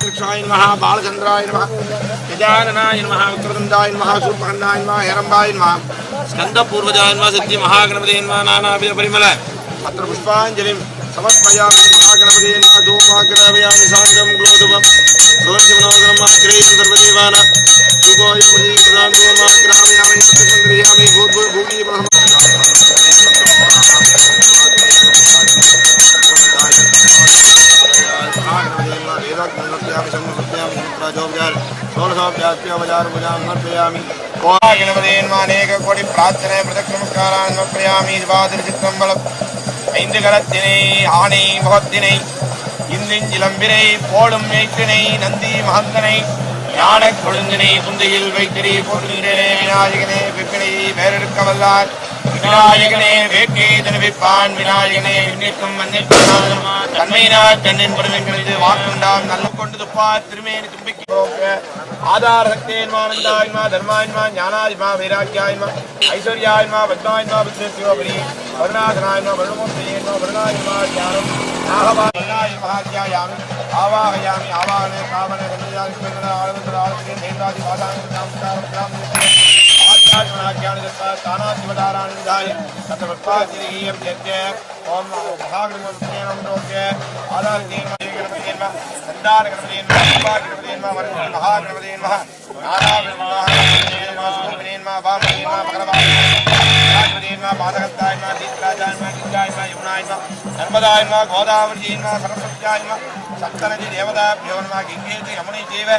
कृष्णाय नमः बालचंद्राय नमः गजाननाय नमः वक्रतुंडाय नमः शूर्पणखाय नमः हेरंबाय नमः स्कंदपूर्वजाय नमः सिद्धि महागणपते नमः नानाविध परिमल अत्र पुष्पांजलिं समर्पयामि महागणपते नमः धूमाग्रावयामि साङ्गं ग्लोधुमं सुवर्चमनोदरम् आग्रहीं सर्वदेवानां शुभोयं प्रदान धूमाग्रावयामि तत्संग्रह्यामि भूतभूमि गणपतेन्मानेक कोटि प्रार्थने प्रदक्षिण नमस्कारान् समर्पयामि शिवादिचित्रं बल ऐन्द्रगणतिनै आनै महत्तिनै इந்திஞ்சிலம்பினை போடும் மேய்த்தினை நந்தி மகந்தனை ஞான கொழுந்தினை குந்தையில் வைத்திரி போற்றுகிறேனே விநாயகனே விப்பினை வேறெடுக்க வல்லார் விநாயகனே வேட்கை தருவிப்பான் விநாயகனே விண்ணிற்கும் மண்ணிற்கும் தன்மையினார் கண்ணின் பொறுமைக்கு வாக்குண்டாம் நல்ல கொண்டு துப்பார் திருமேனி தும்பிக்கு आधार शक्तेन्मानंदायन्मा धर्मायन्मा ज्ञानायन्मा वैराग्यायन्मा ऐश्वर्यायन्मा पद्मायन्मा बुद्धिर्योगरी वरुणाधनायन्मा वरुणमूर्तयेन्मा वरुणायन्मा ज्ञानम् आवाहयामि आवाहयामि आवाहने कामने गंधयादिस्मरण आनंद आलस्य देवतादि वादानि नामस्कारं ग्रामनित्य आध्यात्मनाज्ञानदत्ता तानादिवदाराणि विधाय तत्वत्पादिरीयं यज्ञ ओम भागवतं रोग्य आदार्येन गणपतियेन संदार गणपतियेन गणपतियेन वरुण महागणपतियेन नारायण महागणपतियेन सुगणपतियेन वामनेन भगवान बाधकत्तायन दीपराजायन गिरिजायन यमुनायन नर्मदायन गोदावरीयन सरस्वत्यायन सप्तनदी देवताभ्यो नमः गंगे यमुने चैव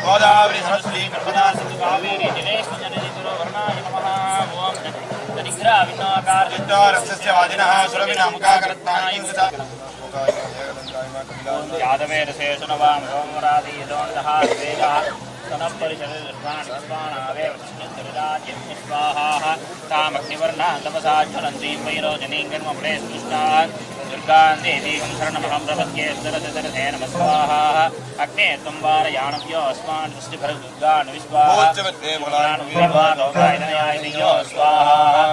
गोदावरी सरस्वती नर्मदा सिंधु कावेरी जलेस्मिन् जलनिधिरो वर्णाय नमः ओम तनिग्रह विनाकार चित्तारस्य वादिनः सुरविना मुखाकरत्तायन यादवेर शेषनवां रोमरादि दोन्दः वेदः तामग्निवर्णा तपसा ज्वलन्तीं वैरोचनीं कर्मफले स्पृष्टात् दुर्गां देवीं शरणमहं प्रपद्ये सरसरसे नमः स्वाहा अग्ने त्वं वारयाणव्यो अस्मान् दृष्टिभरदुर्गान् विश्वाहा स्वाहा स्वाहा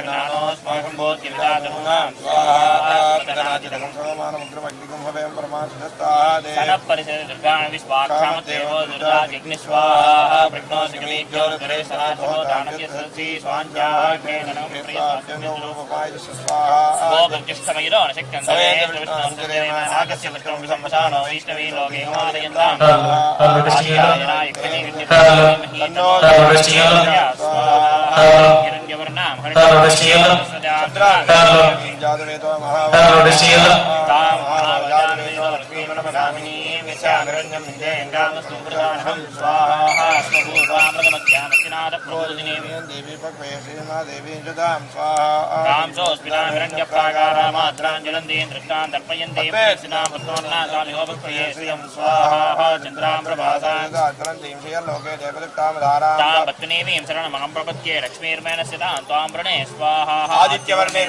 ज्ञानोस्माकं बोध्यविदातनुनां स्वाहा परिसर दुर्गान् विश्वाक्षां देवो दुर्गा जिग्निस्वाहा प्रज्ञोऽग्निभ्यो रुद्रे सनाथो दानव्य सरसी स्वाञ्जाग्ने नमः स्वाहा प्रतिष्ठमयिरो न शक्यन्ते नागस्य विष्णुं विसंवसानो वैष्णवी लोके हिमालयन्तां हिरण्यवर्णां लक्ष्मीर्मेणस्य तां प्रणे स्वाहा आदित्यवर्णे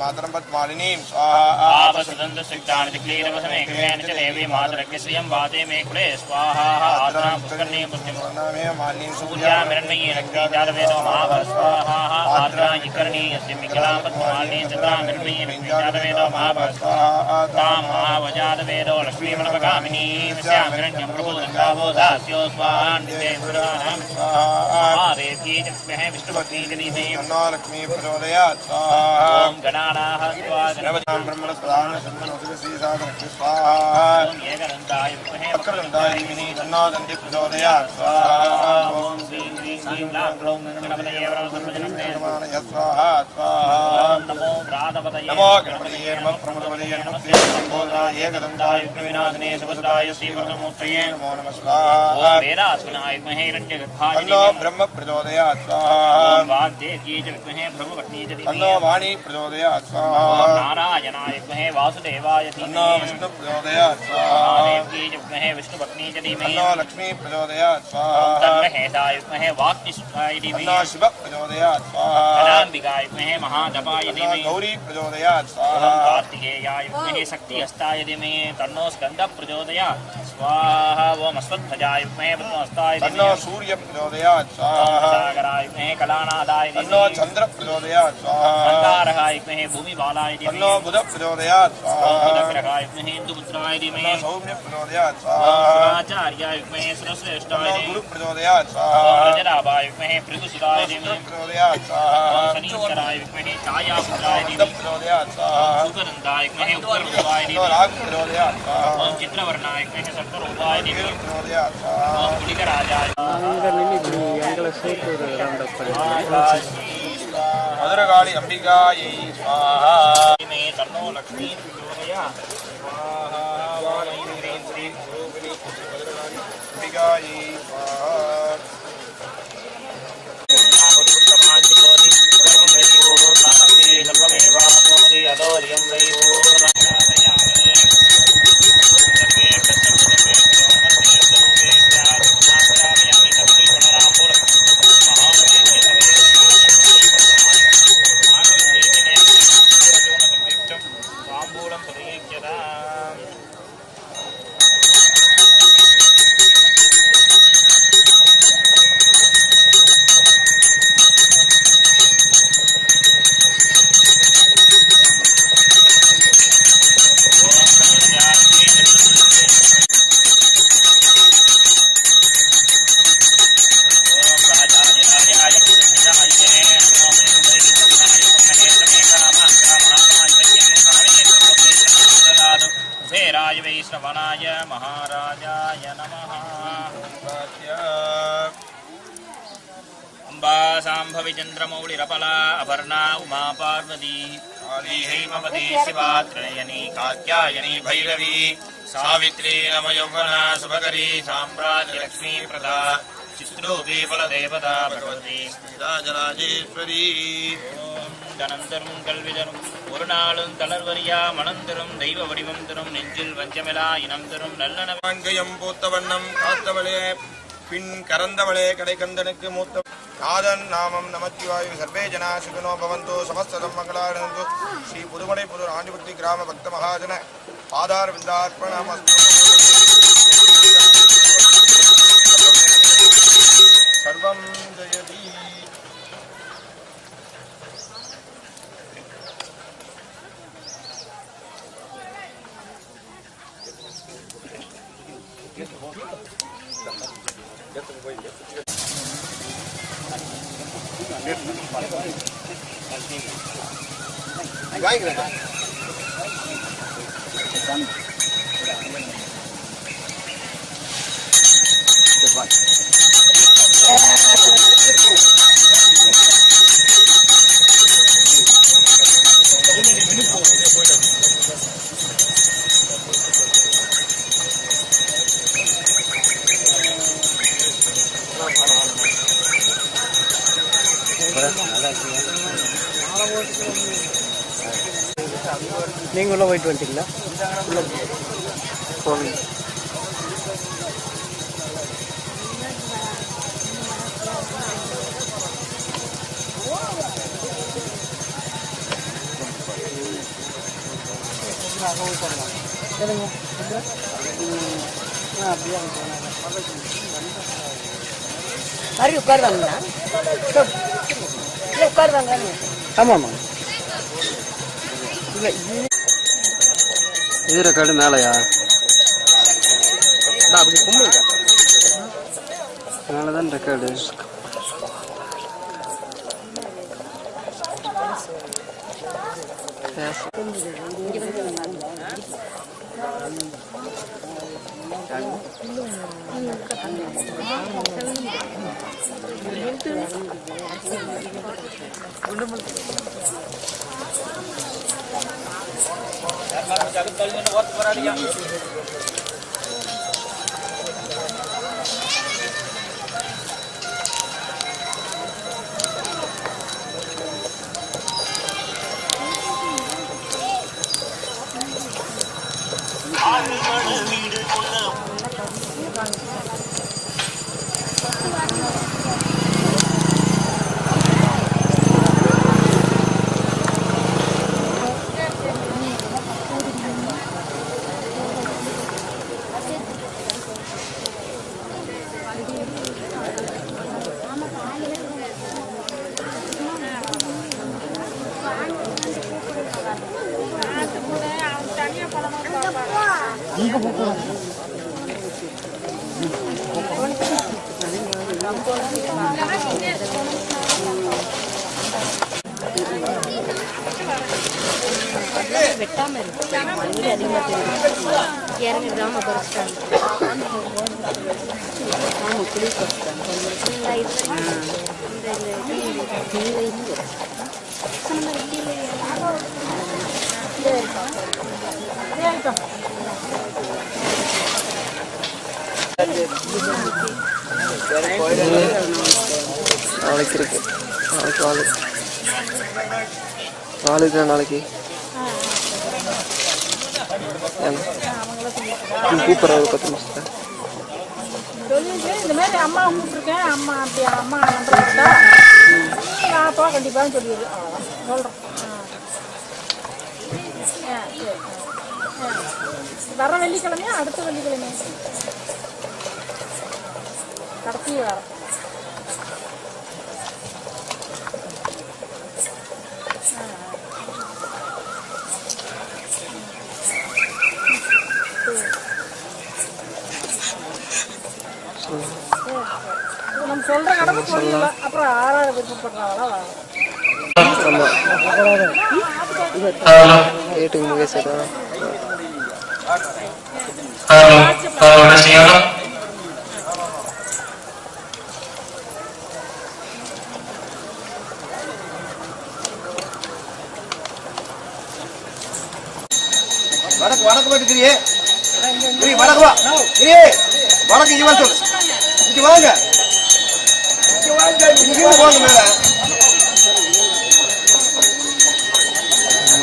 मातरं पद्मालिनीं स्वाहा स्वतंत्रसिक्तानि दिक्लीरवसमे कृतेन च देवी मातरज्ञश्रियं वाते मे कुले स्वाहा आदरां पुष्करणी पुष्टिमोन्नामे मालिनीं सूर्यां मिरण्मयी रक्ती जातवेदो महाभर स्वाहा आदरां इकर्णी यस्य मिकलां पद्मालिनीं चित्रां मिरण्मयी रक्ती जातवेदो महाभर स्वाहा तां महावजातवेदो लक्ष्मीमनवगामिनी विस्यां हिरण्यं प्रभुदङ्गावो दास्यो स्वाहान्विते पुराणां स्वाहा रेती च स्महे विष्णुभक्ति जनिते अन्नो लक्ष्मी प्रचोदयात् स्वाहा ओम गणानाः स्वाहा ब्रह्मणस्पदान सन्मनोति स्वाहा ओम एकदन्ताय विद्महे वक्रतुण्डाय धीमहि तन्नो दन्ति प्रचोदयात् स्वाहा ओम श्रीं ह्रीं श्रीं लां ग्लौं गणपतये सर्वजनमे नमः स्वाहा स्वाहा नमो व्रातपतये नमो गणपतये नमः प्रमदपतये नमः श्रीसम्बोधाय एकदन्ताय विघ्नविनाशने सुभद्राय श्रीवरदमूर्तये नमो नमः स्वाहा ओम वेदास्विनाय विद्महे हिरण्यगर्भाय तन्नो ब्रह्म प्रचोदयात् स्वाहा ओम देव्यै च विद्महे ब्रह्मपत्नी च तन्नो वाणी प्रचोदयात् स्वाहा नारायणाय विद्महे वासुदेवाय तन्नो विष्णु प्रचोदयात् स्वाहा देव्यै च विद्महे विष्णुपत्नी च धीमहि तन्नो लक्ष्मी प्रचोदयात् स्वाहा तन्महेशाय विद्महे वाक्निसुताय धीमहि तन्नो शिव प्रचोदयात् स्वाहा अनाम्बिकाय विद्महे महाजपाय धीमहि गौरी प्रचोदयात् स्वाहा कार्तिकेयाय विद्महे शक्तिहस्ताय धीमहि तन्नो स्कन्दः प्रचोदयात् स्वाहा ओम अश्वत्थजाय विद्महे पद्महस्ताय तन्नो सूर्य प्रचोदयात् स्वाहा सागराय विद्महे कलानादाय तन्नो चन्द्र प्रचोदयात् स्वाहा अंगारकाय विद्महे भूमिबालाय धीमहि तन्नो बुध प्रचोदयात् स्वाहा बुधग्रहाय विद्महे इन्दुपुत्राय धीमहि सौम्य प्रचोदयात् स्वाहा आचार्याय विद्महे सुरश्रेष्ठाय तन्नो धीमहि गुरु प्रचोदयात् स्वाहा रजराभाय विद्महे भृगुसुताय धीमहि प्रचोदयात् स्वाहा शनीश्वराय विद्महे छायापुत्राय धीमहि प्रचोदयात् स्वाहा सुगन्धाय विद्महे उत्तररूपाय तन्नो धीमहि राग प्रचोदयात् स्वाहा ओम चित्रवर्णाय विद्महे सप्तरूपाय धीमहि प्रचोदयात् स्वाहा ओम पुलिकराजाय मधुरकाली अंबिकायै स्वाहा मे तन्नो लक्ष्मी प्रचोदयात् स्वाहा ओम ऐं ह्रीं श्रीं स्वरूपिणी मधुरकाली अंबिकायै स्वाहा वैश्रवणाय महाराजाय नमः। अम्बा शाम्भवी चन्द्रमौळिरपला अपर्णा उमा पार्वती हेमवती शिवा त्रयनी कात्यायनी भैरवी सावित्री नवयौवना शुभकरी साम्राज्यलक्ष्मी प्रदा चित्रूपी फलदेवता भगवती राजराजेश्वरी தனந்தரும் கல்விதரும் ஒரு நாளும் தளர்வரியா மணந்தரும் தெய்வ வடிவம் தரும் நெஞ்சில் வஞ்சமிலா இனம் தரும் நல்லன வான்கையம் பூத்த வண்ணம் காத்தவளே பின் கரந்தவளே கடைக்கந்தனுக்கு மூத்த நாதன் நாமம் நமச்சிவாயு சர்வே ஜனா சுகினோ பவந்தோ சமஸ்தம் மங்களானந்து ஸ்ரீ புதுமலை புதூர் ஆண்டிபுத்தி கிராம பக்த மகாஜன பாதார விந்தார்ப்பணமஸ்து சர்வம் ஜெயதி. நீங்க உள்ள போயிட்டு வந்துட்டீங்களா? போவீங்க. உட்காருவாங்களா? உட்காருவாங்க. ஆமாம்மா. இது ரெக்கார்டு மேலையா? அப்படி கும்பிடுங்க. மேலதான் ரெக்கார்டு. வெட்டாம இருக்கு மண்ணி அதிகமாக தெரியும் இறங்கி கிராம பறிச்சிட்டாங்க ஆமாம் புளி பறிச்சிட்டாங்க நாளைக்கு இருக்கு நாளைக்கு நாளைக்கு நாளைக்கு கூப்பிட்றேன் ஒரு 10 நிமிஷத்துல சொல்லிட்டு இந்த மாதிரி அம்மா கூப்பிட்டுருக்கேன் அம்மா அப்படி அம்மா நம்பர் கொடுத்தா நான் போக கண்டிப்பாக சொல்லிடு சொல்கிறேன் சரி வர வெள்ளிக்கிழமையா அடுத்த வெள்ளிக்கிழமையா கடைசி வாரம் நம்ம சொல்ற கடமை சொல்லல அப்புறம் 6ஆவது விருப்பப்படுறாங்களா ஏட்டுக்கு முகேஷ் வடக்கு வடக்கு போயிட்டு கிரியே கிரி வடக்கு வா கிரியே வடக்கு இங்க வந்து இங்க வாங்க இங்க வாங்க மேல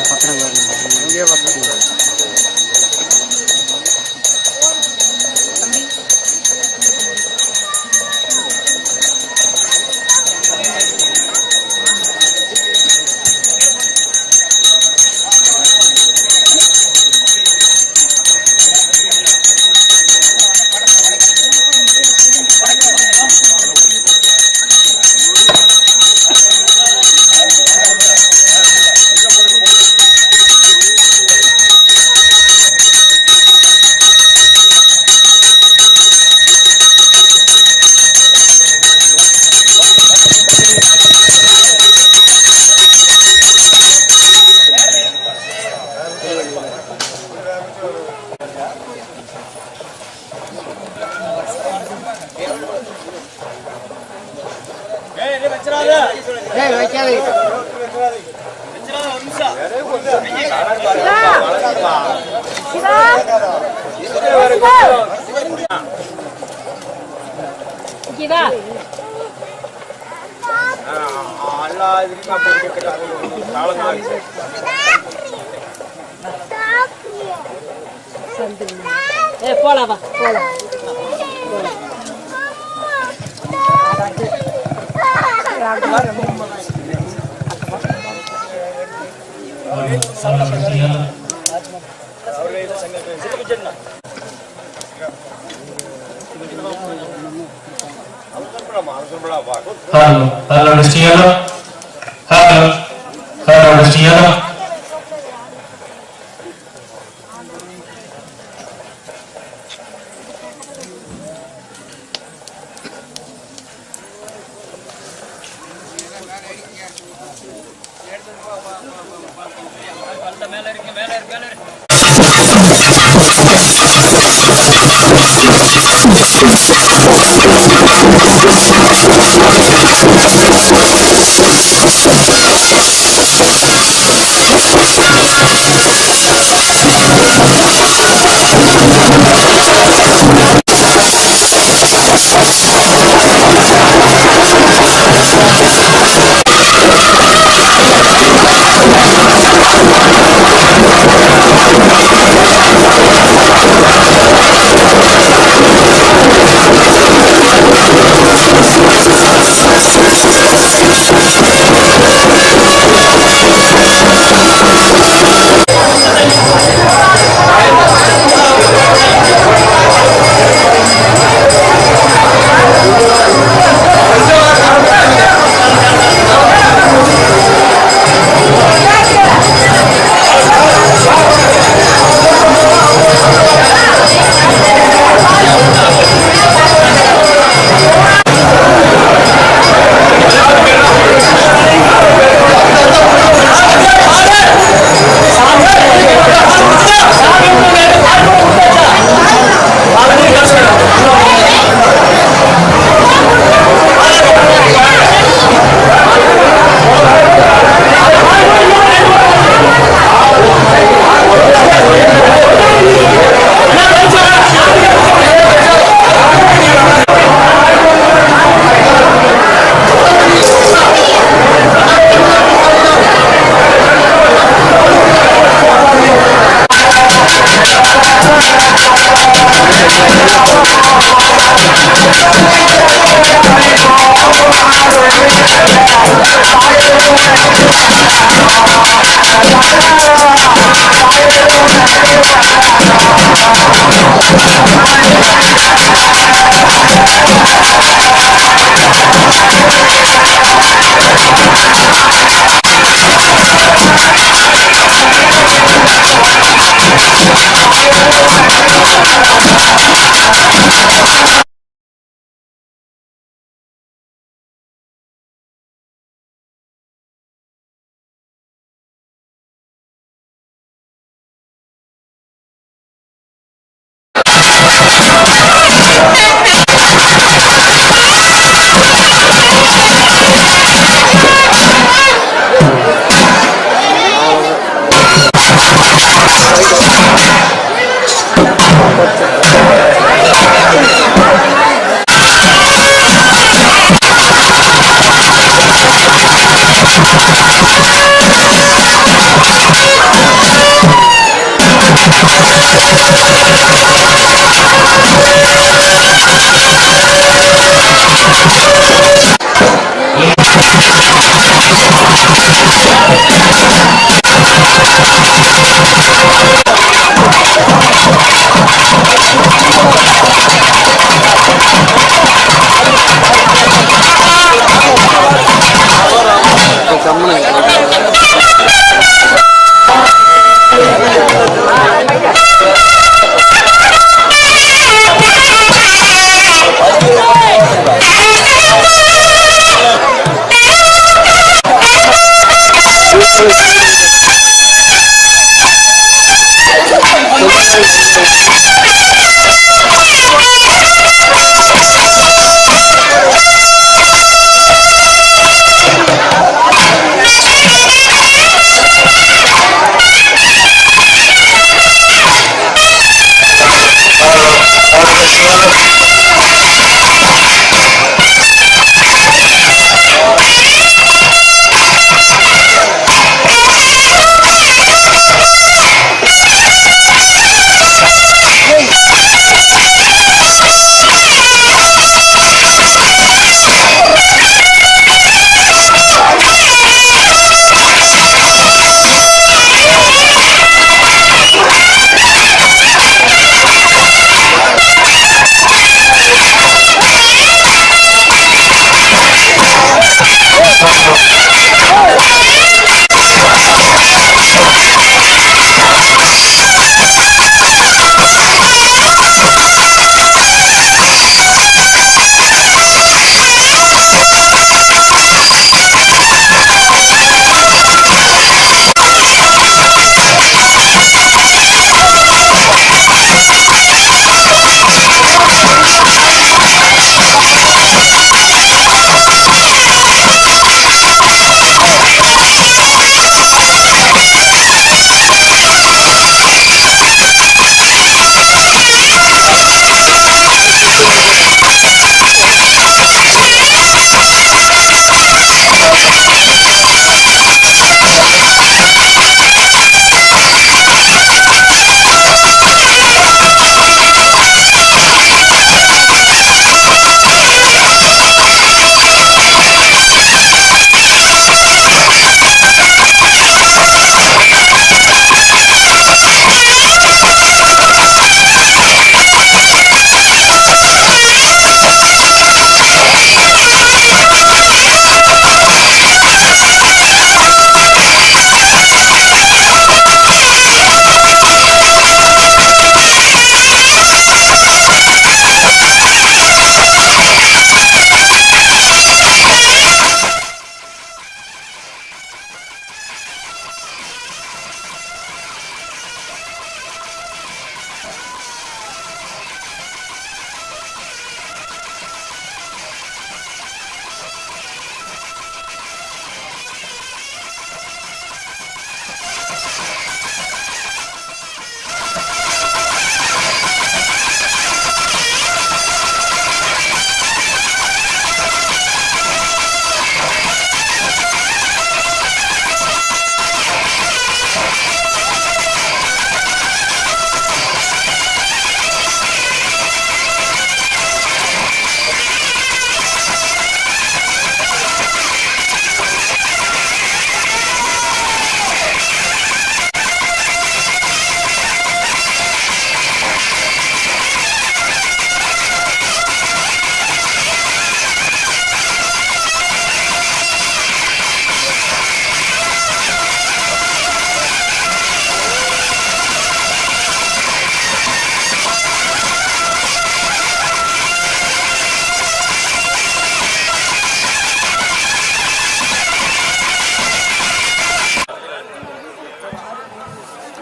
பத்திரம் இங்கே பத்திரம் போலாம் போலாம் Halo, Cristiano. Halo, Cristiano.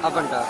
அப்பன்ட்டா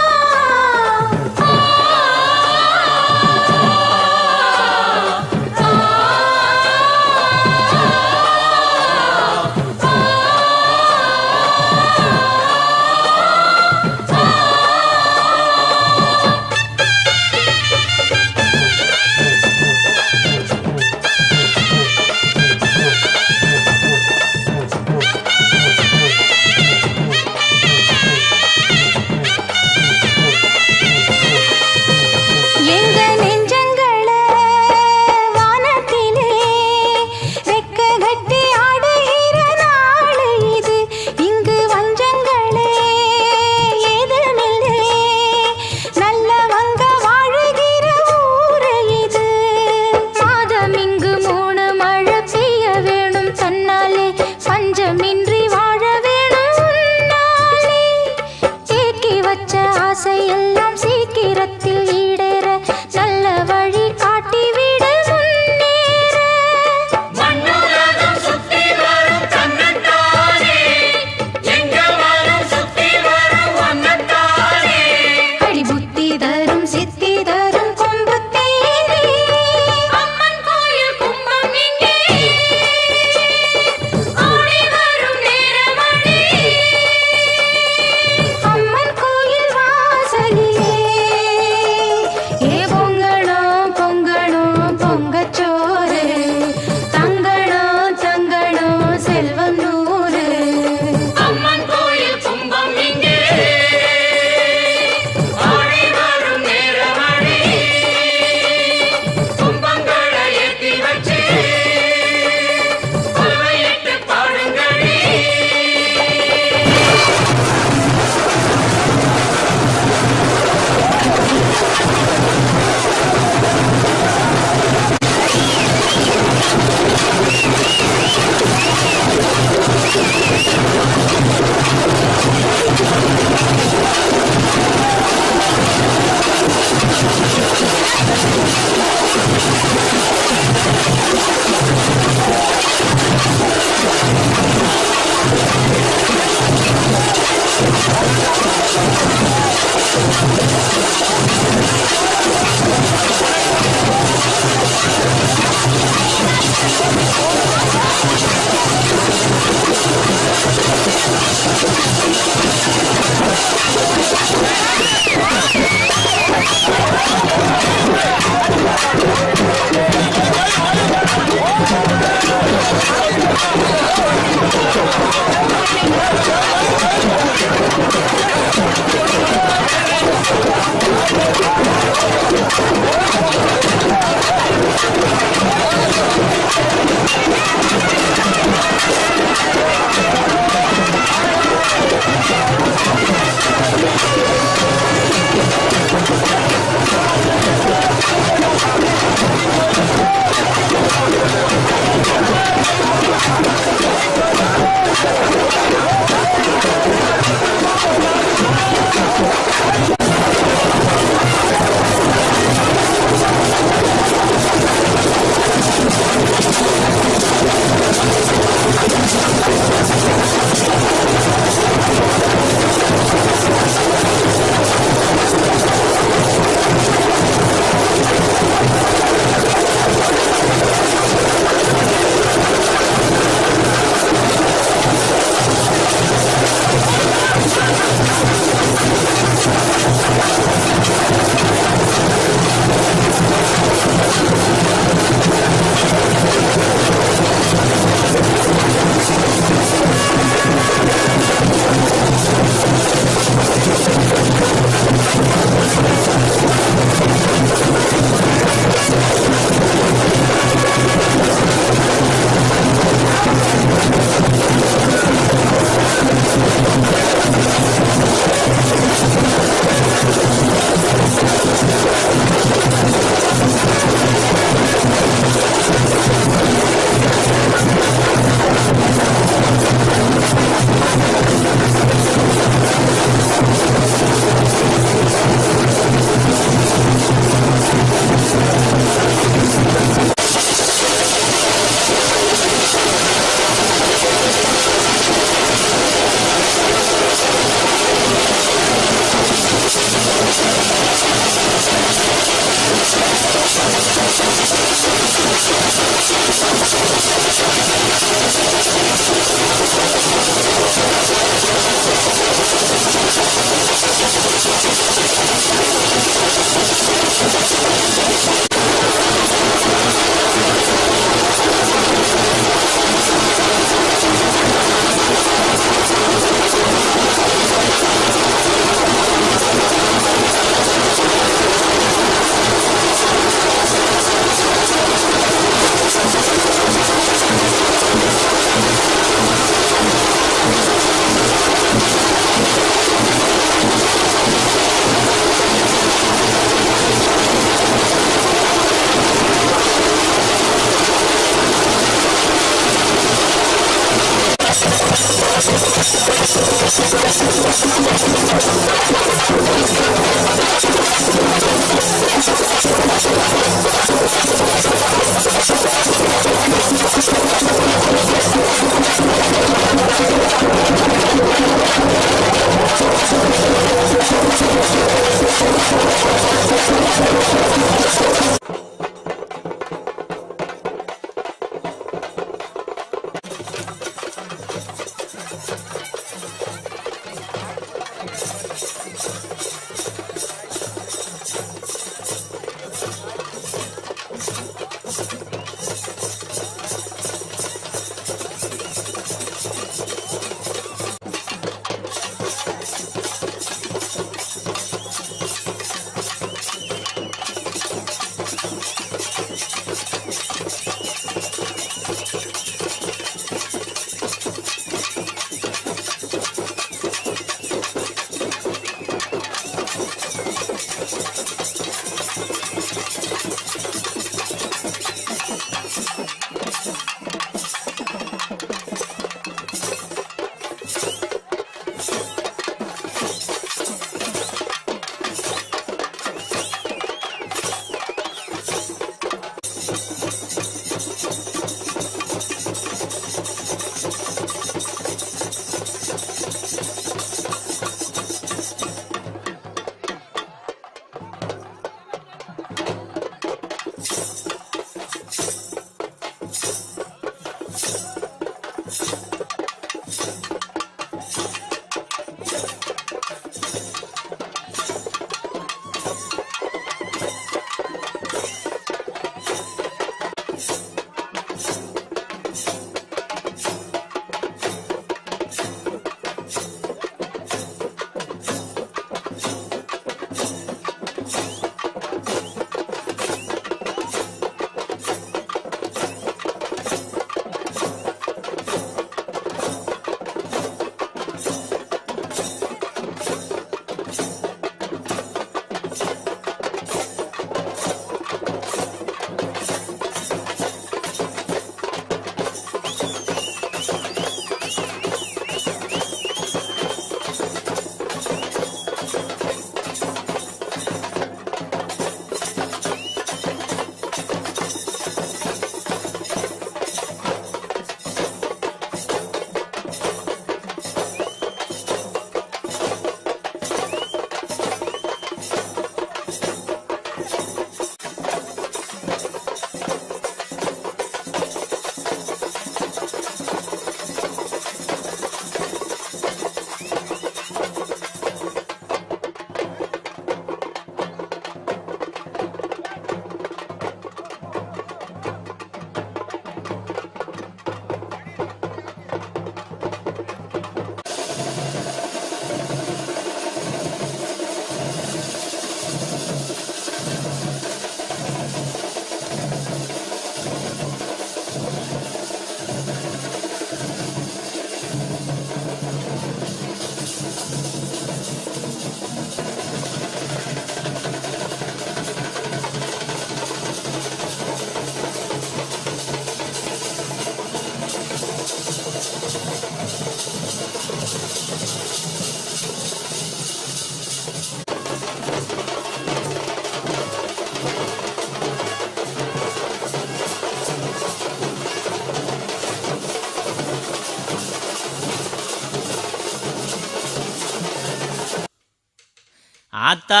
ஆத்தா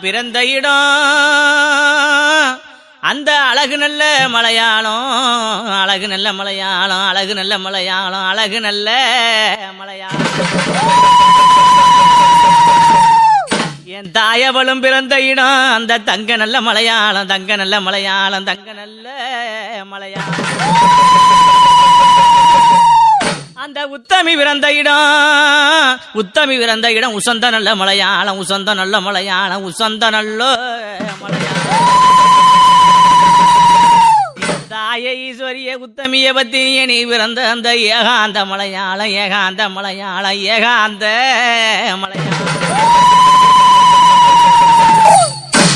பிறந்த இடம் அந்த அழகு நல்ல மலையாளம், அழகு நல்ல மலையாளம், அழகு நல்ல மலையாளம், அழகு நல்ல மலையாளம். என் தாயவளும் பிறந்த இடம் அந்த தங்க நல்ல மலையாளம், தங்க நல்ல மலையாளம், தங்க நல்ல மலையாளம். அந்த உத்தமி பிறந்த இடம், உத்தமி பிறந்த இடம் உசந்த நல்ல மலையாளம், உசந்த நல்ல மலையாளம், உசந்த நல்ல மலையாளம். தாய ஈஸ்வரிய உத்தமிய பத்தி நீ பிறந்த அந்த ஏகாந்த மலையாளம், ஏகாந்த மலையாளம், ஏகாந்த மலையாளம்.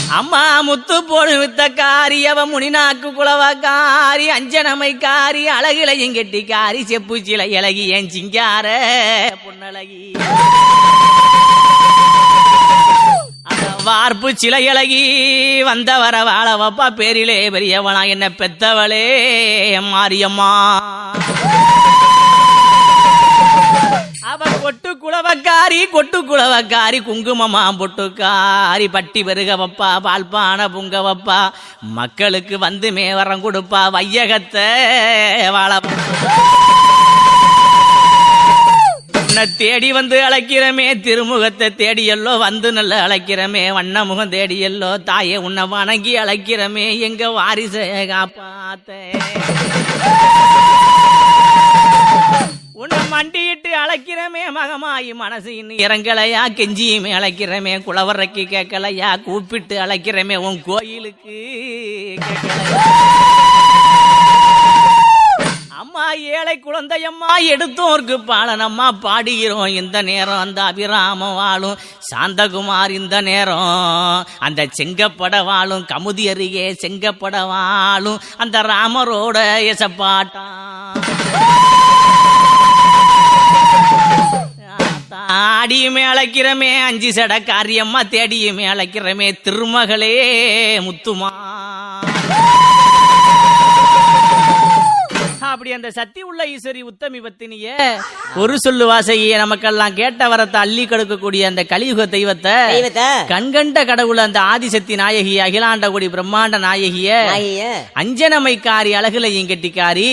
அம்மா முத்து போடு வித்தக்காரி அவ முனிநாக்கு குளவக்காரி அஞ்சனமைக்காரி அழகிலையும் கெட்டிக்காரி செப்பு சிலை இலகி என் சிங்கார பொன்னழகி வார்ப்பு சிலை இலகி வந்தவர வாழ வப்பா பேரிலே பெரியவனா என்ன பெத்தவளே மாரியம்மா அவ கொட்டு குளவக்காரி குங்குமமா பொட்டுக்காரி பட்டி பெருக வப்பா பால்பான புங்க வப்பா மக்களுக்கு வந்து மேவரம் கொடுப்பா வையகத்தை வாழ தேடி வந்து அழைக்கிறமே திருமுகத்தை தேடியல்லோ வந்து நல்ல அழைக்கிறமே வண்ண முகம் தேடியல்லோ தாயே உன்னை வணங்கி அழைக்கிறமே எங்க வாரிசை காப்பாத்த உன்னை மண்டியிட்டு அழைக்கிறமே மகமாயி மனசு இன்னும் இறங்கலையா கெஞ்சியுமே அழைக்கிறமே குளவரைக்கு கேட்கலையா கூப்பிட்டு அழைக்கிறமே உன் கோயிலுக்கு கேட்கலையா அம்மா ஏழை குழந்தையம்மா எடுத்தோர்க்கு பாலனம்மா பாடுகிறோம் இந்த நேரம் அந்த அபிராம வாழும் சாந்தகுமார் இந்த நேரம் அந்த செங்கப்பட வாழும் கமுதி அருகே செங்கப்பட வாழும் அந்த ராமரோட எசப்பாட்டான் தாடியுமே அழைக்கிறமே அஞ்சு சட காரியம்மா தேடியுமே அழைக்கிறமே திருமகளே முத்துமா அப்படி அந்த சக்தி உள்ள ஈஸ்வரி உத்தமி பத்தினிய ஒரு சொல்லு வாசகிய நமக்கெல்லாம் கேட்ட வரத்தை அள்ளி கொடுக்கக்கூடிய அந்த கலியுக தெய்வத்தை கண்கண்ட கடவுள் அந்த ஆதிசக்தி நாயகி அகிலாண்டகுடி பிரம்மாண்ட நாயகிய அஞ்சனமைக்காரி அழகுலையும் கெட்டிக்காரி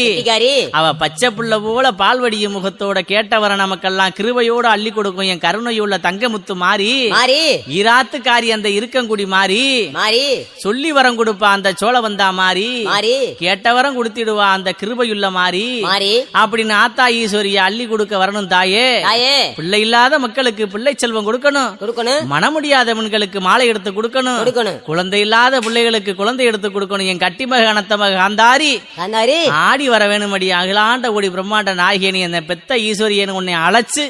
அவ பச்சை புள்ள போல பால்வடியும் முகத்தோட கேட்டவர நமக்கெல்லாம் கிருபையோட அள்ளி கொடுக்கும் என் கருணையுள்ள தங்கமுத்து மாறி ஈராத்துக்காரி அந்த இருக்கங்குடி மாறி சொல்லி வரம் கொடுப்பா அந்த சோழ வந்தா மாறி கேட்டவரம் கொடுத்திடுவா அந்த கிருபையுள்ள மாறி அப்படின்னு ஆத்தா ஈஸ்வரிய அள்ளி கொடுக்க வரணும் தாயே பிள்ளை இல்லாத மக்களுக்கு பிள்ளை செல்வம் கொடுக்கணும் மன முடியாதவன்களுக்கு மாலை எடுத்து கொடுக்கணும் குழந்தை இல்லாத பிள்ளைகளுக்கு குழந்தை எடுத்து கொடுக்கணும் என் கட்டிமக அனத்தமக காந்தாரி ஆடி வர வேணுமடி அகிலாண்ட கோடி பிரம்மாண்ட நாயகினி அந்த பெத்த ஈஸ்வரியன் உன்னை அழைச்சு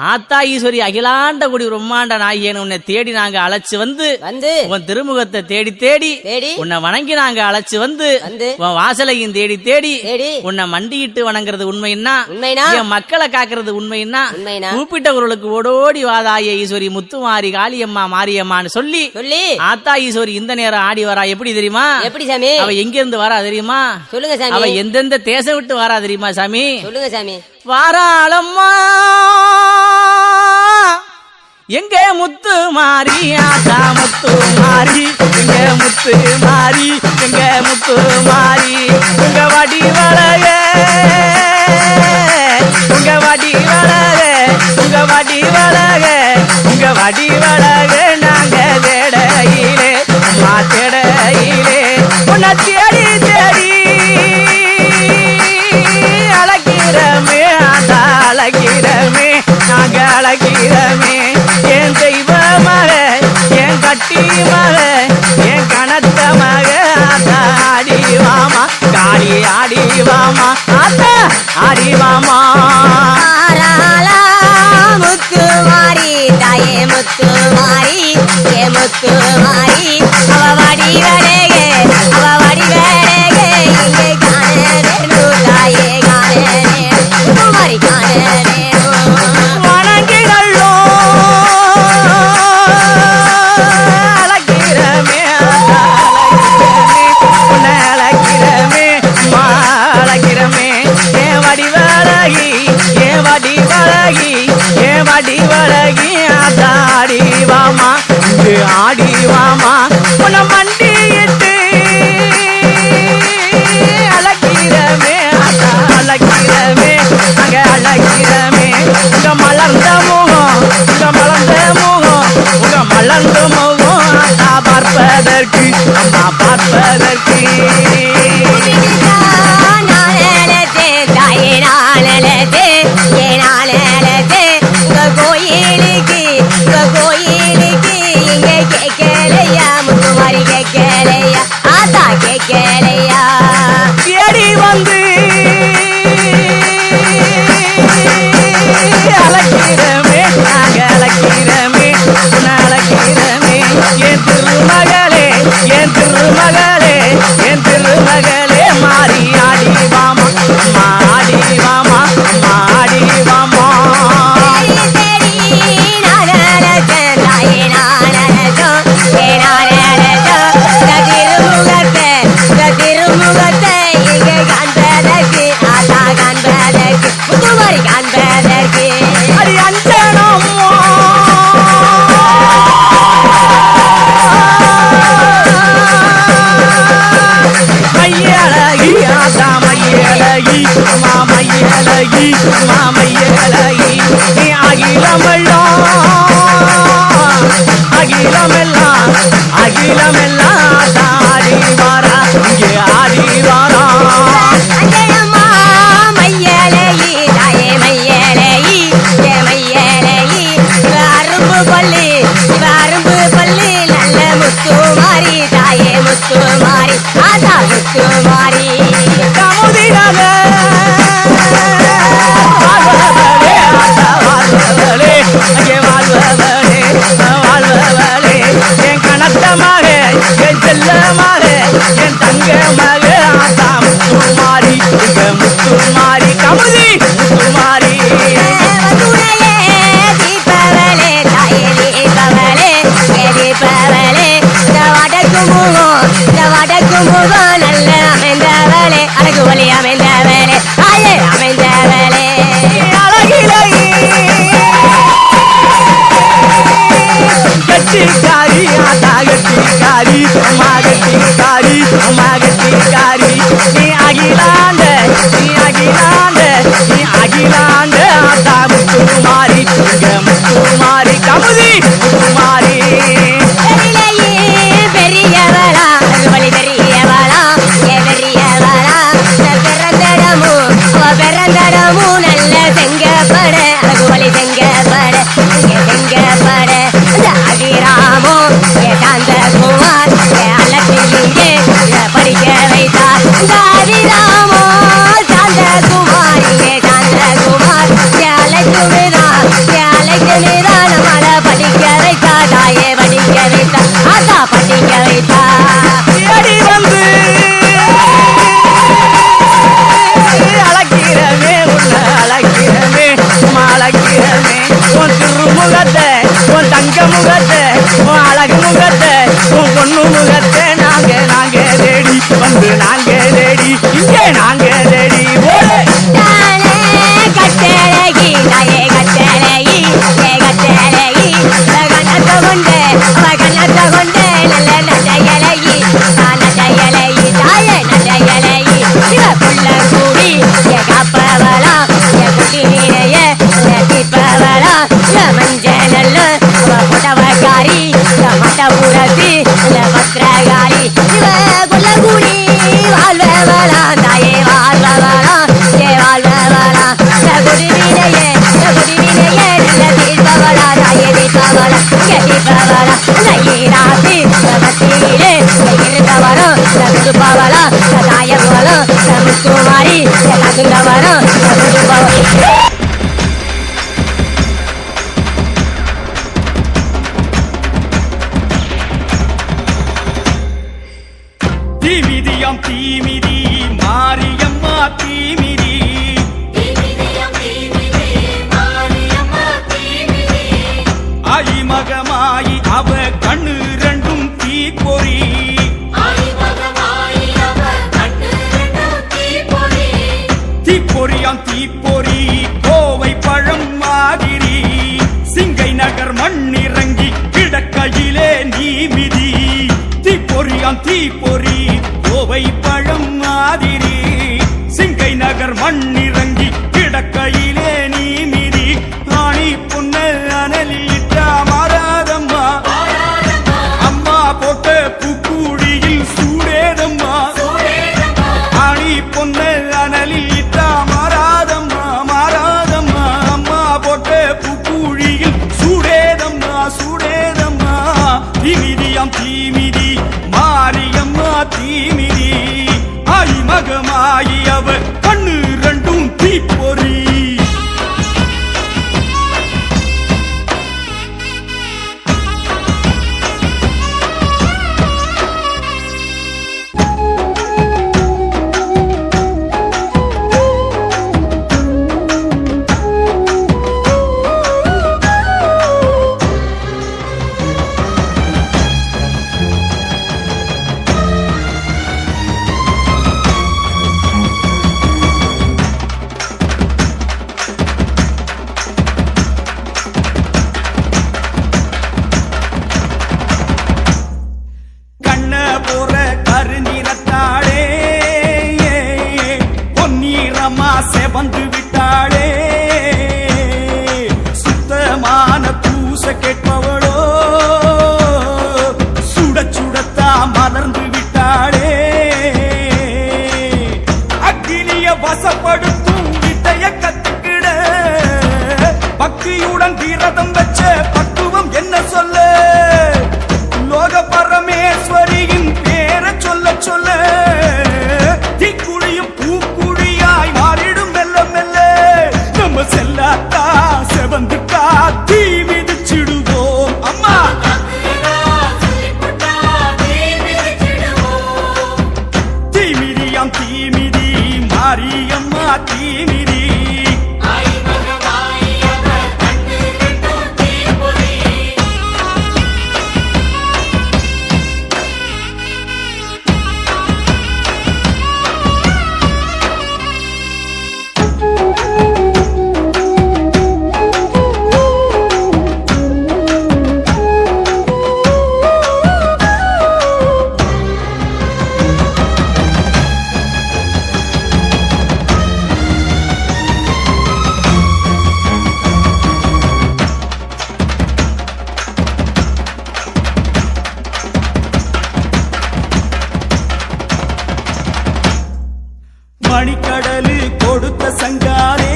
ஆத்தா ஈஸ்வரி அகிலாண்ட கோடி பிரம்மாண்ட நாயகினு உன்னை தேடி நாங்க அழைச்சு வந்து உன் திருமுகத்தை தேடி தேடி உன்னை வணங்கி நாங்க அழைச்சு வந்து உன் வாசலையும் தேடி தேடி உன்னை மண்டியிட்டு வணங்குறது உண்மைன்னா என் மக்களை காக்குறது உண்மைன்னா கூப்பிட்டவர்களுக்கு ஓடோடி வாதாய ஈஸ்வரி முத்துமாரி காளியம்மா மாரியம்மான்னு சொல்லி ஆத்தா ஈஸ்வரி இந்த நேரம் ஆடி வரா எப்படி தெரியுமா அவ எங்க இருந்து வரா தெரியுமா அவ எந்தெந்த தேசம் விட்டு வரா தெரியுமா சாமி வாராளம்மா எங்க முத்து மாறி ஆத்தா முத்து மாறி எங்க முத்து மாறி எங்க முத்து மாறி உங்க வடி வளக உங்க வடி வளக உங்க வடி வளக உங்க வடி வளக நாங்க தேடையிலே தேடையிலே உன்னை தேடி தேடி அழகிறமே ஆத்தா அழகிறமே நாங்க அழகிறமே என் தெய்வ மக என் கட்டி மக என் கணத்த மக ஆத்தா ஆடிவாமா காளி ஆடிவாமா ஆத்தா ஆடிவாமா முத்து மாறி தாயே முத்து மாறி ஏ முத்து மாறி அவ வடி வடகே அவ வடி வடகே இங்கே காண வேணும் தாயே காண வேணும் மாறி காண வேணும் வணங்கிகளோ அழகிறமே உன்னை அழகிறமே அழகிறமே ஏன் வடி வழகி ஏன் வடி வழகி ஏன் வடி வழகி ஆடி வாமா இங்கு ஆடி வாமா உன்னை மண்டியிட்டு அழகிறமே அழகிறமே அங்க அழகிறமே உங்க மலர்ந்த முகம் உங்க மலர்ந்த முகம் உங்க மலர்ந்த முகம் அண்ணா பார்ப்பதற்கு அம்மா பார்ப்பதற்கு தாயே நாளே ஏ நாளே உங்க கோயிலுக்கு இங்கே மாமையழகி மாமையழகி நீ அகிலமெல்லாம் அகிலமெல்லாம் அகிலமெல்லாம் தாடி வாரா இங்கே ஆடி வாரா அஞ்சனம்மா மையலையி தாயே மையலையி ஏ மையலையி இவ அரும்பு பள்ளி நல்ல முத்துமாரி தாயே முத்துமாரி ஆதா முத்துமாரி கமுதினாக வாழ்வவளே ஆத்தா வாழ்வவளே அங்கே வாழ்வவளே வாழ்வவளே என் கணத்தமாக என் செல்லமாக என் தங்கமாக ஆத்தா முத்துமாரி இங்க முத்துமாரி கமுதி முத்துமாரி வந்துனையே தீபவளே தாயே தீபவளே தீபவளே வடக்கு முகம் நல்ல அமைந்தவளே அழகு ஒளி அமைந்தவளே தாயே அமைந்தவளே அழகிலை கட்டிக்காரி ஆத்தா கட்டிக்காரி அம்மா கட்டிக்காரி அம்மா கட்டிக்காரி நீ அகிலாண்ட நீ அகிலாண்ட நீ அகிலாண்ட ஆத்தா முத்துமாரி இங்க முத்துமாரி கமுதி முத்துமாரி பெரியவளா வழி பெரியவளா பெரியவளா பிறந்தடமும் நல்ல செங்கப்பட அழகு வழி செங்கப்பட செங்கப்பட அகிராமோ சாந்த குமார் அல்லத்திலே படிக்க வைத்தார் அகிராமோ சாந்த குமார் சாந்த குமார் அழைக்குதான் நம்மள படிக்க வைத்தா தாயே படிக்க வைத்தா ஆத்தா படிக்க வைத்தா அடி வந்து அழகிறமே உன்னை அழகிறமே அழகிறமே உன் திருமுகத்தை உன் தங்க முகத்தை உன் அழகு முகத்தை உன் பொண்ணு முகத்தை நாங்க தேடி வந்து நாங்க தேடி இங்கே நாங்க தேடி ஓடு கட்டழகி தாயே கட்டழகி கட்டழகி கண்ணத்தை கொண்டு நல்ல நடையழகி நடையழகி தாயே நடையழகி சிவ புள்ள கூடி காப்பவளா குட்டி நீரைய தீப்பவளா மஞ்ச நல்ல புடவக்காரி மட்டபுரத்தி பத்திரகாரி சிவ புள்ள கூடி வாழ்வவளா தாயே வாழ்வவளா வாழ்வவளா குடிவினையே நல்ல தீர்ப்பவளா தாயே தீர்ப்பவளா தீர்ப்பவளா ஈராசி பத்தியிலே இருந்தவரும் கொடுப்பவளா தாயவளும் முத்துமாரி தகுந்தவரும் கொடுப்பவரும் தீமிதியாம் தீமிதி மாரியம்மா தீமிதி ஆயிமகமாயி அவ கண்ணு ரெண்டும் தீப்பொறி தீப்பொறியாம் தீப்பொறி கோவை பழம் மாதிரி சிங்கை நகர் மண்ணிறங்கி கிடக்கையிலே நீமிதி தீப்பொறியாம் தீப்பொறி கோவை பழம் மாதிரி சிங்கை நகர் மண்ணிறங்கி கிடக்கையிலே நீமிதி ஆணி பொன்ன அனலில் இட்டா மாறாதம்மா அம்மா போட்ட பூக்குடியில் சூடேதம்மா ஆணி பொன்ன அனலில் இட்டா மாறாதம்மா மாறாதம்மா அம்மா போட்ட பூக்குழியில் சூடேதம்மா சூடேதம்மா தீமிதியாம் தீமிதி மாரியம்மா தீமிதி ஆய் மகமாயி அவ கண்ணு ரெண்டும் தீ செவந்து விட்டாளே சுத்தமான பூச கேட்பவளோ சுட சுடத்தா மலர்ந்து விட்டாளே அக்கினிய வசப்படுத்தும் வித்தைய கத்துக்கிட பக்தியுடன் விரதம் வச்ச பக்குவம் என்ன சொல்ல லோக பரமேஸ்வரியின் பேரை சொல்ல சொல்ல தீக்குழியும் பூக்குழியாய் மாறிடும் மெல்ல மெல்ல நம்ம செல்லாத்தா செவந்துட்டா தீ மிதிச்சிடுவோம் அம்மா தீமிதியாம் தீமிதி மாரியம்மா தீமிதி மணிக்கடலு கொடுத்த சங்காரே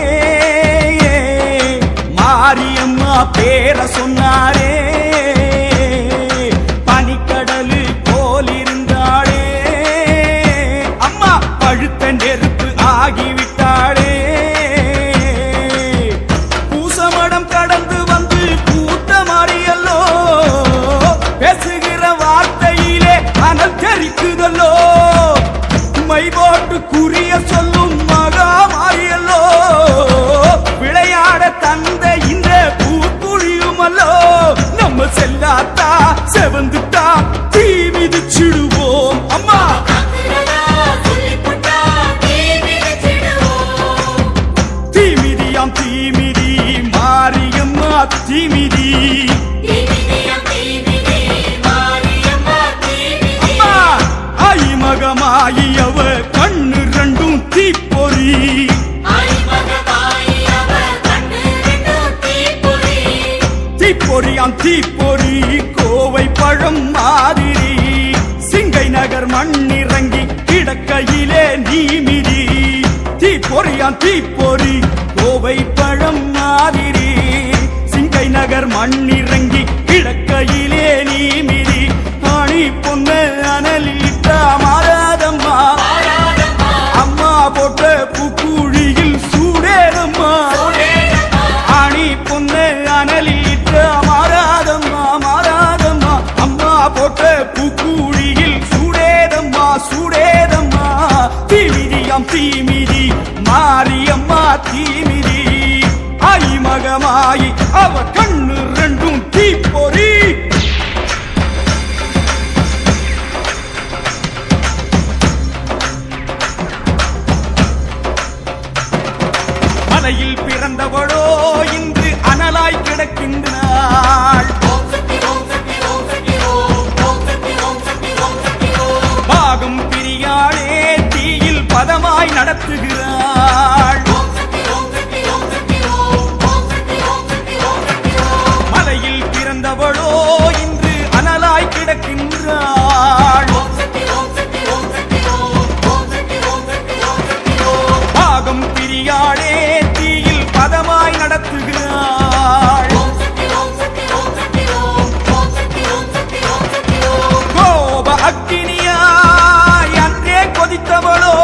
மாரியம்மா பேர சொன்னாரே பனிக்கடலு போல் இருந்தாளே அம்மா பழுத்த நெருப்பு ஆகிவிட்டாளே பூசமடம் கடந்து வந்து பூத்த மாறியல்லோ பேசுகிற வார்த்தையிலே அனல் தெரிக்குதல்லோ மை போட்டு குறிய சொல்லும் மகா மாறியல்லோ விளையாட தந்த இந்த பூக்குழியுமல்லோ நம்ம செல்லாத்தா செவந்துட்டா தீ மிதிச்சிடுவோம் அம்மா தீமிதியாம் தீமிதி மாரியம்மா தீமிதி மகமாயி அவ கண்ணு ரெண்டும் தீப்பொறி தீப்பொறியாம் தீப்பொறி கோவை பழம் மாதிரி சிங்கை நகர் மண்ணிறங்கி கிடக்கையிலே நீமிதி தீப்பொறியாம் தீப்பொறி கோவை பழம் மாதிரி சிங்கை நகர் மண்ணிறங்கி கிடக்கையிலே நீமிதி ஆணி பொண்ணு அனலிட்டா மாறாதம்மா அம்மா போட்ட பூக்குழியில் சூடேதம்மா ஆணி பொண்ணு அனலிட்டா மாறாதம்மா மாறாதம்மா அம்மா போட்ட பூக்குழியில் சூடேதம்மா சூடேதம்மா தீமிதியாம் தீமிதி மாரியம்மா தீமிதி ஆயி மகமாயி அவ கண்ணு ரெண்டும் தீப்பொறி மலையில் பிறந்தவளோ இன்று அனலாய் கிடக்கின்றாள் பாகம் பிரியாளே தீயில் பதமாய் நடத்துகிறாள் மலையில் பிறந்தவளோ இன்று அனலாய் கிடக்கின்றாள் பாகம் பிரியாளே தீயில் பதமாய் நடத்துகிறாள் கோப அக்கினியாய் அன்றே கொதித்தவளோ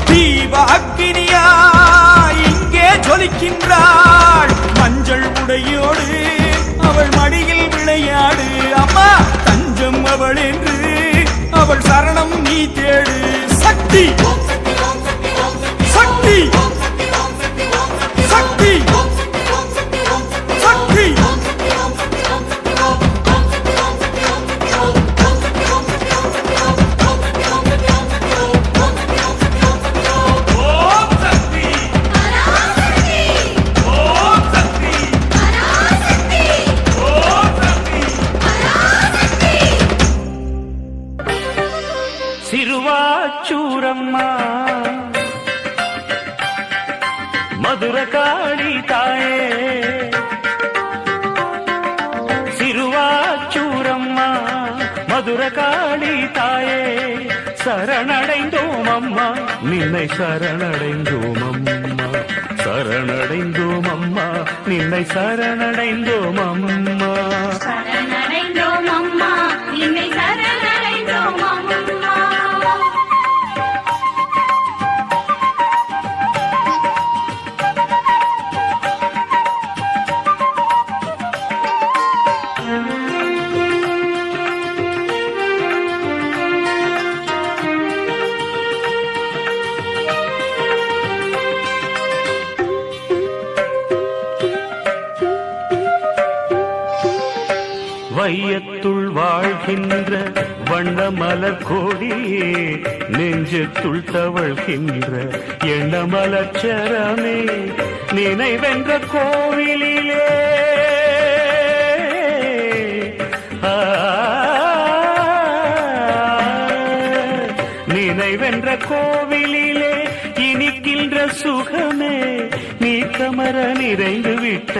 தீப அக்கினியாய் இங்கே ஜொலிக்கின்றாள் மஞ்சள் உடையோடு அவள் மடியில் விளையாடு அம்மா தஞ்சம் அவள் என்று அவள் சரணம் நீ தேடு சக்தி சக்தி சக்தி சக்தி சிறுவாச்சூரம்மா மதுரகாளி தாயே சிறுவாச்சூரம்மா மதுரகாளி தாயே சரணடைந்தோம் அம்மா நின்னை சரணடைந்தோம் அம்மா சரணடைந்தோம் அம்மா நின்னை சரணடைந்தோம் அம்மா சரணடைந்தோம் அம்மா நின்னை சரணடைந்தோம் அம்மா வையத்துள் வாழ்கின்ற வண்ணமலர் கோடியே நெஞ்சத்துள் தவழ்கின்ற எண்ணமலச்சரமே நினைவென்ற கோவிலிலே நினைவென்ற கோவிலிலே இனிக்கின்ற சுகமே நீ கமர நிறைந்து விட்ட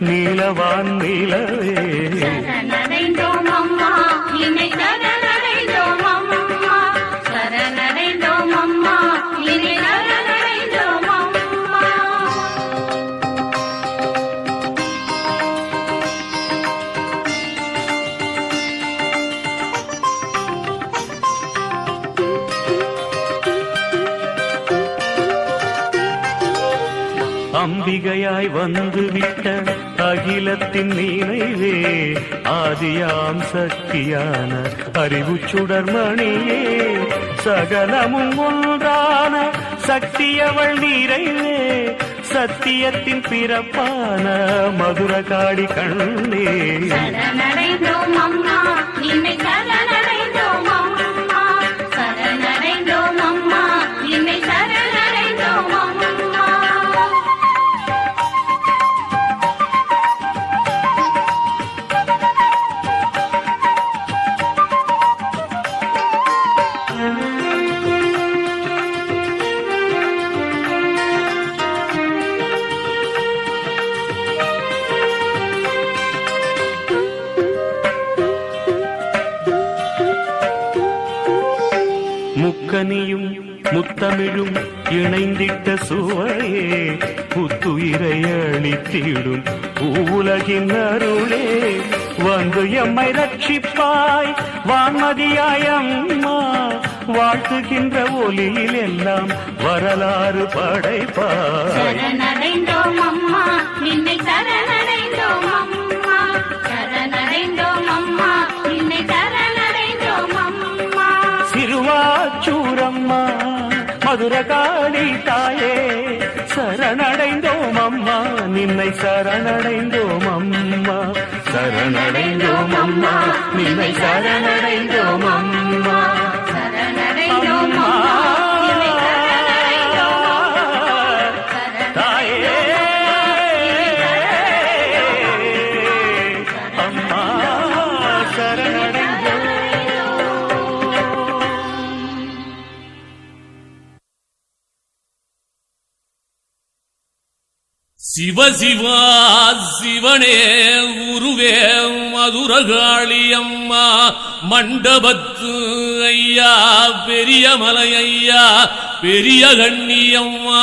நீலவான் நிலவே சரணடைந்தோம் அம்மா நின்னை சரணடைந்தோம் அம்மா சரணடைந்தோம் அம்மா நின்னை சரணடைந்தோம் அம்மா அம்பிகையாய் வந்து விட்ட அகிலத்தின் நினைவே ஆதியாம் சக்தியான அறிவு சுடர்மணியே சகலமும் ஒன்றான சக்தியவள் நிறைவே சத்தியத்தின் பிறப்பான மதுரகாளி கண்ணே சரணடைந்தோம் அம்மா நின்னை சரணடைந்தோம் அம்மா சரணடைந்தோம் அம்மா நின்னை சரணடைந்தோம் அம்மா முக்கனியும் முத்தமிழும் இணைந்திட்ட சுவையே புத்துயிரை அளித்திடும் பூவுலகின் அருளே வந்து எம்மை ரட்சிப்பாய் வான்மதியாய் அம்மா வாழ்த்துகின்ற ஒலியில் எல்லாம் வரலாறு படைப்பாய் சரணடைந்தோம் அம்மா நின்னை சரணடைந்தோம் அம்மா சரணடைந்தோம் அம்மா நின்னை சரணடைந்தோம் அம்மா சிறுவாச்சூரம்மா மதுரகாளி தாயே சரணடைந்தோம் அம்மா நின்னை சரணடைந்தோம் அம்மா சரணடைந்தோம் அம்மா நின்னை சரணடைந்தோம் அம்மா சரணடைந்தோம் அம்மா நின்னை சரணடைந்தோம் தாயே அம்மா சரணடைந்தோம் சிவ சிவா சிவனே உருவே மதுரகாளி அம்மா மண்டபத்து ஐயா பெரிய மலை ஐயா பெரிய கண்ணியம்மா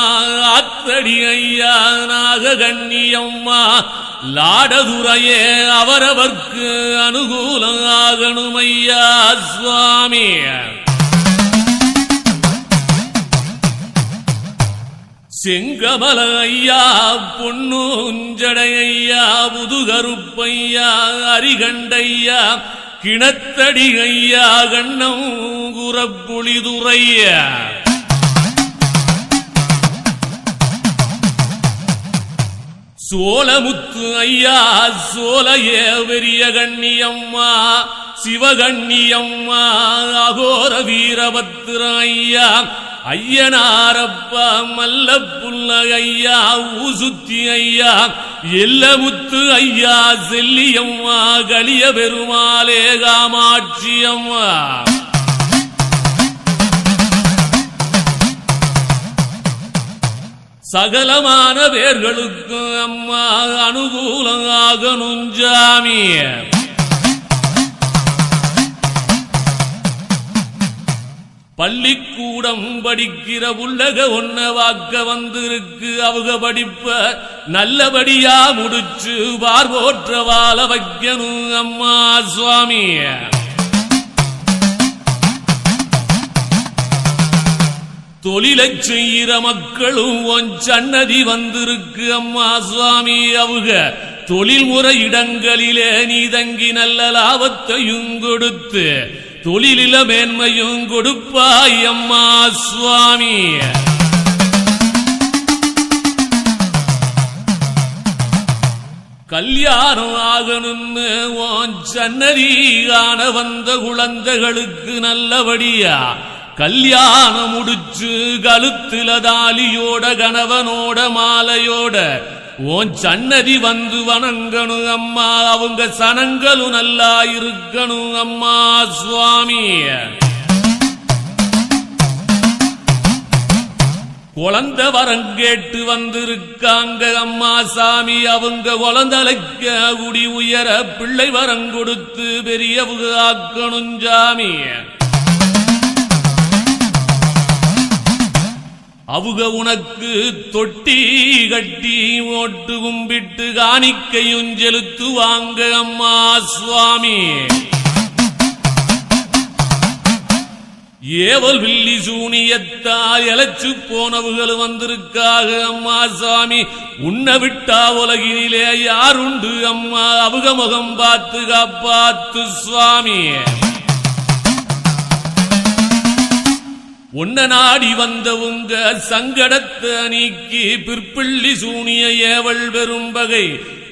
ஆத்தடி ஐயா நாக கண்ணியம்மா லாடதுரையே அவரவர்க்கு அனுகூலம் ஆகணுமையா சுவாமி செங்கமல ஐயா பொன்னுஞ்சடை ஐயா புதுகருப்பையா அரிகண்டையா கிணத்தடி ஐயா கண்ணம் குரப்புளிதுரையா சோலமுத்து ஐயா சோலையே பெரிய கண்ணியம்மா சிவகண்ணியம்மா அகோர வீரபத்திர ஐயா ஐயனாரப்பா மல்லப்புள்ள ஐயா ஊசுத்தி ஐயா எல்லமுத்து ஐயா செல்லியம்மா களிய பெருமாளே காமாட்சி அம்மா சகலமான பேர்களுக்கு அம்மா அனுகூலமாகணும் சாமி. பள்ளிக்கூடம் படிக்கிற உள்ளக ஒன்ன வாக்க வந்திருக்கு. அவங்க படிப்ப நல்லபடியா முடிச்சு பார்வோற்ற வாழ வைக்கணும் அம்மா சுவாமி. தொழிலை செய்கிற மக்களும் உன் சன்னதி வந்திருக்கு அம்மா சுவாமி. அவங்க தொழில் முறை இடங்களிலே நீ தங்கி நல்ல லாபத்தையும் கொடுத்து தொழிலில மேன்மையும் கொடுப்பாய் அம்மா சுவாமி. கல்யாணம் ஆகணும்னு உன் சன்னதி காண வந்த குழந்தைகளுக்கு நல்லபடியா கல்யாணம் முடிச்சு கழுத்துல தாலியோட கணவனோட மாலையோட உன் சன்னதி வந்து வணங்கணும் அம்மா. அவங்க சனங்களும் நல்லா இருக்கணும் அம்மா சுவாமி. குழந்தை வரம் கேட்டு வந்திருக்காங்க அம்மா சாமி. அவங்க குழந்தைக்க குடி உயர பிள்ளை வரம் கொடுத்து பெரியவங்க ஆக்கணும் சாமி. அவங்க உனக்கு தொட்டி கட்டி ஓட்டு கும்பிட்டு காணிக்கையும் செலுத்துவாங்க அம்மா சுவாமி. ஏவல் வில்லி சூனியத்தா எலச்சு போனவர்கள் வந்திருக்காக அம்மா சாமி. உன்னை விட்டா உலகினிலே யாருண்டு அம்மா. அவங்க முகம் பார்த்து காப்பாத்து சுவாமி. உன்ன நாடி வந்தவங்க சங்கடத்தை நீக்கி பிற்பிள்ளி சூனிய ஏவல் பெரும் வகை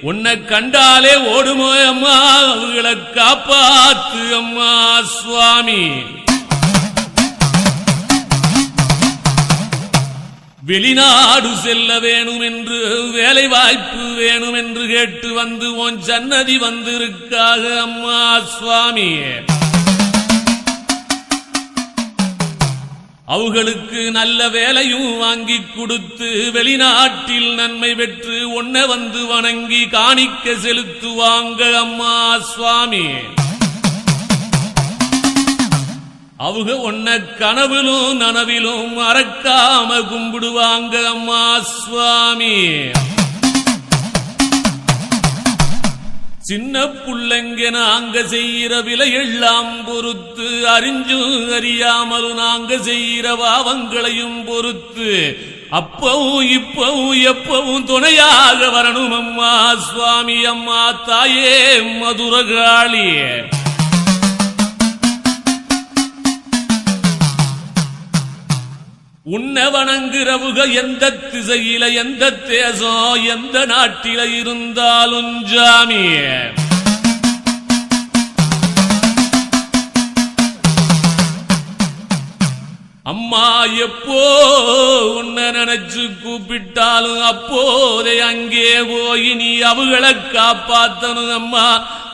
உன்னை கண்டாலே ஓடுமோ அம்மா. அவங்களை காப்பாத்து அம்மா சுவாமி. வெளிநாடு செல்ல வேணும் என்று வேலை வாய்ப்பு வேணும் என்று கேட்டு வந்து உன் சன்னதி வந்திருக்காக அம்மா சுவாமி. அவங்களுக்கு நல்ல வேலையும் வாங்கி கொடுத்து வெளிநாட்டில் நன்மை பெற்று உன்னை வந்து வணங்கி காணிக்க செலுத்துவாங்க அம்மா சுவாமி. அவங்க உன்னை கனவிலும் நனவிலும் மறக்காம கும்பிடுவாங்க அம்மா சுவாமி. சின்ன புள்ளைங்க நாங்க செய்யற விலை எல்லாம் பொறுத்து அறிஞ்சும் அறியாமலும் நாங்க செய்யற பாவங்களையும் பொறுத்து அப்பவும் இப்பவும் எப்பவும் துணையாக வரணும் அம்மா சுவாமி. அம்மா தாயே மதுரகாளி. உன்னை வணங்குறவுக எந்த திசையில எந்த தேசம் எந்த நாட்டில இருந்தாலும் ஜாமி. அம்மா எப்போ உன்னை நினைச்சு கூப்பிட்டாலும் அப்போதே அங்கே போய் நீ அவங்களை காப்பாத்தணும் அம்மா.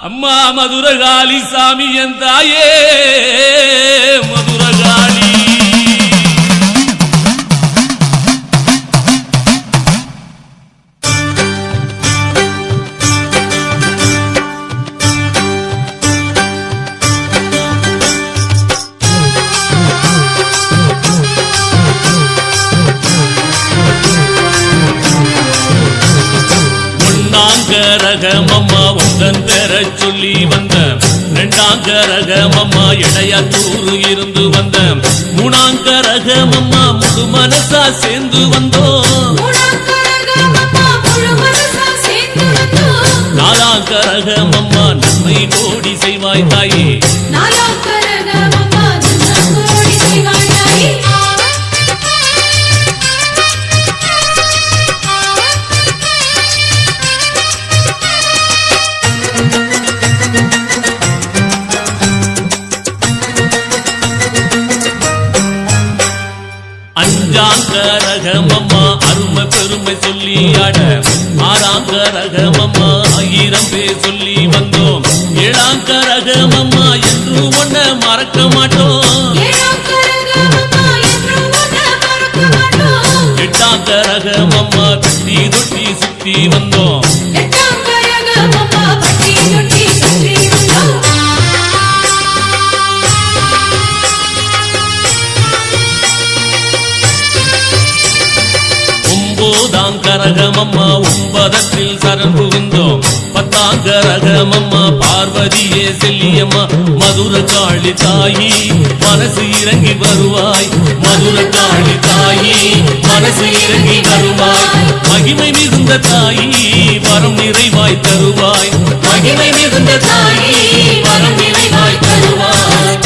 அம்மா மதுரகாளி சாமி என் தாயே மதுரகாளி. ரகமம்மா உந்தன் பெற சொல்லி வந்த ரெண்டாங்க ரகமம்மா இடையாத்தூர் இருந்து வந்த மூணாங்க ரகமம்மா முழு மனசா சேர்ந்து வந்தோம். நாலாங்க ரகமம்மா நன்மை கோடி செய்வாய் தாயே. அஞ்சாங்க ரகமம்மா அருமை பெருமை சொல்லி ஆட ஆறாங்க ரகமம்மா 1000 பேர் சொல்லி வந்தோம். ஏழாங்க ரகமம்மா என்று ஒன்ன மறக்க மாட்டோம். எட்டாங்க ரகமம்மா கட்டி தொட்டி சுத்தி வந்தோம் ஒன்பதாம் கரகமம்மா ஒன்பதத்தில் சரண் புகுந்தோம் பத்தாம் கரகமம்மா பார்வதியே செல்லியம்மா மதுர காளி தாயி மனசு இறங்கி வருவாய் மதுர காளி தாயி மனசு இறங்கி வருவாய் மகிமை மிகுந்த தாயி வரம் நிறைவாய் தருவாய் மகிமை மிகுந்த தாயி வரம் நிறைவாய் தருவாய்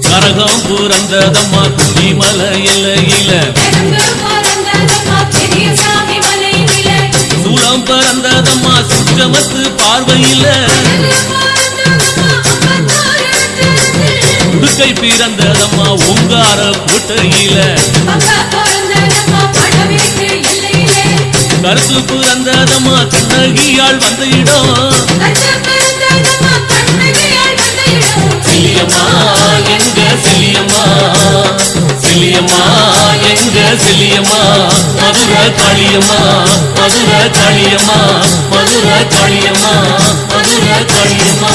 கரகம் புரந்ததம்மா குடிமலை இலையில சூளம் பறந்ததம்மா சுற்றமத்து பார்வையில உடுக்கை பிறந்ததம்மா உங்கார கோட்டையில கருத்து பிறந்ததம்மா கண்ணகியாள் வந்த இடம் செல்லியம்மா எங்க செல்லியம்மா செல்லியம்மா எங்க செல்லியம்மா மதுர காளியம்மா மதுர காளியம்மா மதுர காளியம்மா மதுர காளியம்மா